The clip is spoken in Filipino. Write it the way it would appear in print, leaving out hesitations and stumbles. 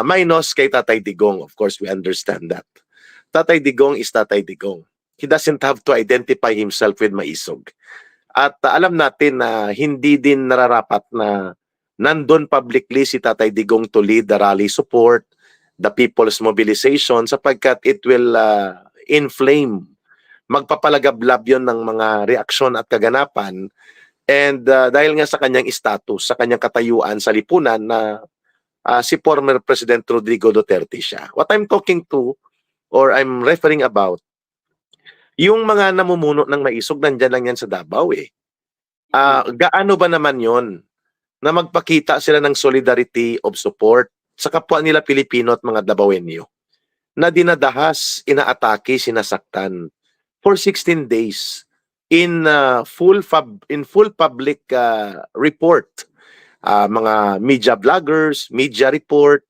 Minus kay Tatay Digong. Of course, we understand that. Tatay Digong is Tatay Digong. He doesn't have to identify himself with Maisog. At alam natin na hindi din nararapat na nandun publicly si Tatay Digong to lead the rally support, the people's mobilization, sapagkat it will inflame. Magpapalagablab yon ng mga reaksyon at kaganapan. And dahil nga sa kanyang status, sa kanyang katayuan sa lipunan na si former President Rodrigo Duterte siya. What I'm talking to or I'm referring about, yung mga namumuno ng Maisog, nandyan lang yan sa Davao eh. Gaano ba naman yon na magpakita sila ng solidarity of support sa kapwa nila Pilipino at mga Davaoenyo na dinadahas, inaatake, sinasaktan for 16 days in full public report. Mga media vloggers, media report,